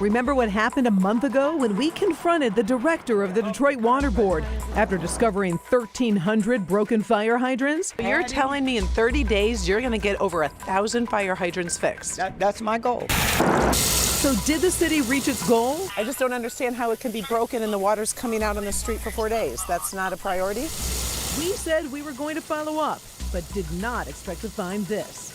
Remember what happened a month ago when we confronted the director of the Detroit Water Board after discovering 1,300 broken fire hydrants? You're telling me in 30 days you're going to get over 1,000 fire hydrants fixed? That's my goal. So did the city reach its goal? I just don't understand how it can be broken and the water's coming out on the street for 4 days. That's not a priority? We said we were going to follow up, but did not expect to find this.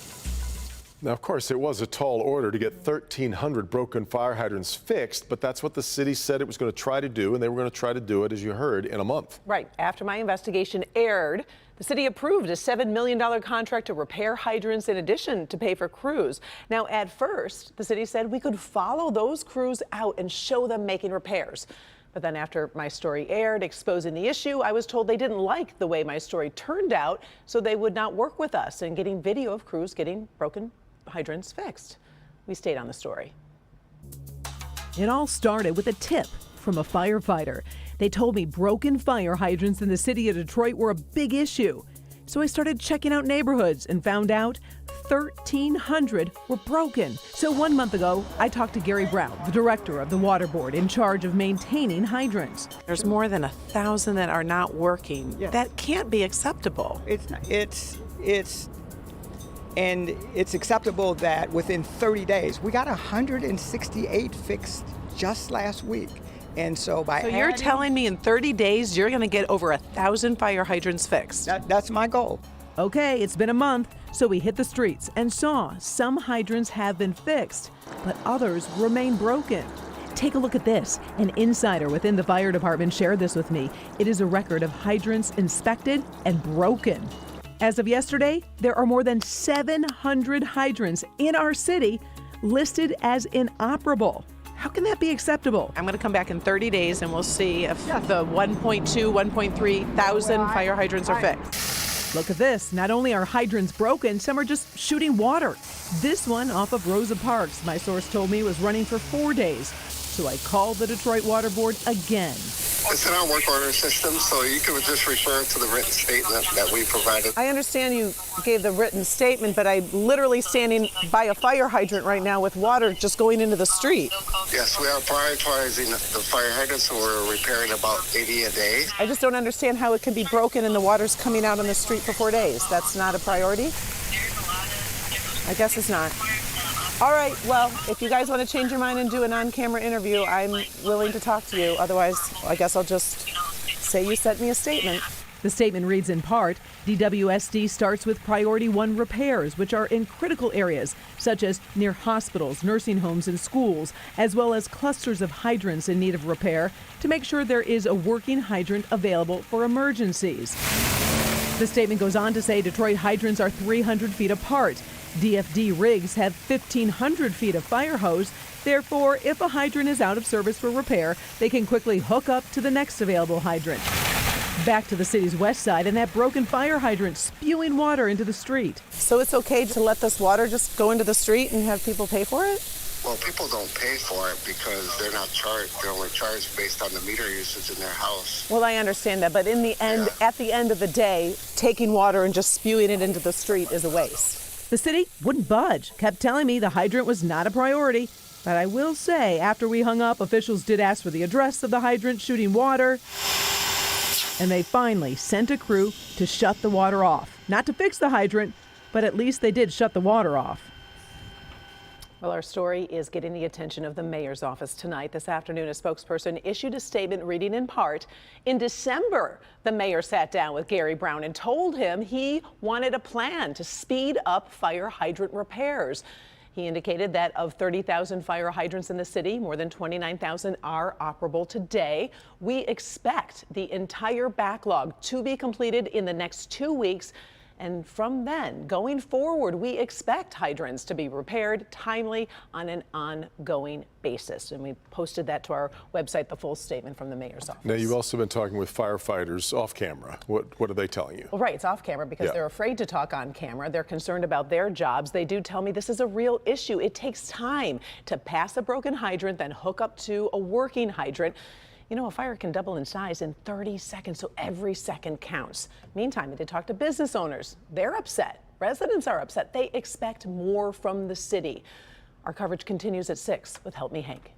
Now, of course, it was a tall order to get 1,300 broken fire hydrants fixed, but that's what the city said it was going to try to do, and they were going to try to do it, as you heard, in a month. Right. After my investigation aired, the city approved a $7 million contract to repair hydrants in addition to pay for crews. Now, at first, the city said we could follow those crews out and show them making repairs. But then after my story aired exposing the issue, I was told they didn't like the way my story turned out, so they would not work with us in getting video of crews getting broken hydrants fixed. We stayed on the story. It all started with a tip from a firefighter. They told me broken fire hydrants in the city of Detroit were a big issue. So I started checking out neighborhoods and found out 1,300 were broken. So 1 month ago, I talked to Gary Brown, the director of the Water Board in charge of maintaining hydrants. There's more than 1,000 that are not working. Yeah. That can't be acceptable. It's acceptable that within 30 days, we got 168 fixed just last week. And so So you're telling me in 30 days you're going to get over 1,000 fire hydrants fixed? That's my goal. Okay, it's been a month, so we hit the streets and saw some hydrants have been fixed, but others remain broken. Take a look at this. An insider within the fire department shared this with me. It is a record of hydrants inspected and broken. As of yesterday, there are more than 700 hydrants in our city listed as inoperable. How can that be acceptable? I'm going to come back in 30 days and we'll see if the 1.2, 1.3 thousand fire hydrants are fixed. Look at this. Not only are hydrants broken, some are just shooting water. This one off of Rosa Parks, my source told me, was running for 4 days. So I called the Detroit Water Board again. It's in our work order system, so you can just refer to the written statement that we provided. I understand you gave the written statement, but I'm literally standing by a fire hydrant right now with water just going into the street. Yes, we are prioritizing the fire hydrants, so we're repairing about 80 a day. I just don't understand how it can be broken and the water's coming out on the street for 4 days. That's not a priority? I guess it's not. All right, well, if you guys want to change your mind and do an on-camera interview, I'm willing to talk to you. Otherwise, I guess I'll just say you sent me a statement. The statement reads in part, DWSD starts with Priority 1 repairs, which are in critical areas, such as near hospitals, nursing homes, and schools, as well as clusters of hydrants in need of repair, to make sure there is a working hydrant available for emergencies. The statement goes on to say Detroit hydrants are 300 feet apart. DFD rigs have 1,500 feet of fire hose. Therefore, if a hydrant is out of service for repair, they can quickly hook up to the next available hydrant. Back to the city's west side and that broken fire hydrant spewing water into the street. So it's okay to let this water just go into the street and have people pay for it? Well, people don't pay for it because they're not charged. They're only charged based on the meter usage in their house. Well, I understand that, but in the end, at the end of the day, taking water and just spewing it into the street is a waste. The city wouldn't budge, kept telling me the hydrant was not a priority. But I will say, after we hung up, officials did ask for the address of the hydrant shooting water. And they finally sent a crew to shut the water off. Not to fix the hydrant, but at least they did shut the water off. Well, our story is getting the attention of the mayor's office tonight. This afternoon, a spokesperson issued a statement reading in part, in December, the mayor sat down with Gary Brown and told him he wanted a plan to speed up fire hydrant repairs. He indicated that of 30,000 fire hydrants in the city, more than 29,000 are operable today. We expect the entire backlog to be completed in the next 2 weeks. And from then, going forward, we expect hydrants to be repaired timely on an ongoing basis. And we posted that to our website, the full statement from the mayor's office. Now, you've also been talking with firefighters off camera. What are they telling you? Well, right, it's off camera because they're afraid to talk on camera. They're concerned about their jobs. They do tell me this is a real issue. It takes time to pass a broken hydrant, then hook up to a working hydrant. You know, a fire can double in size in 30 seconds, so every second counts. Meantime, I did talk to business owners. They're upset. Residents are upset. They expect more from the city. Our coverage continues at 6 with Help Me Hank.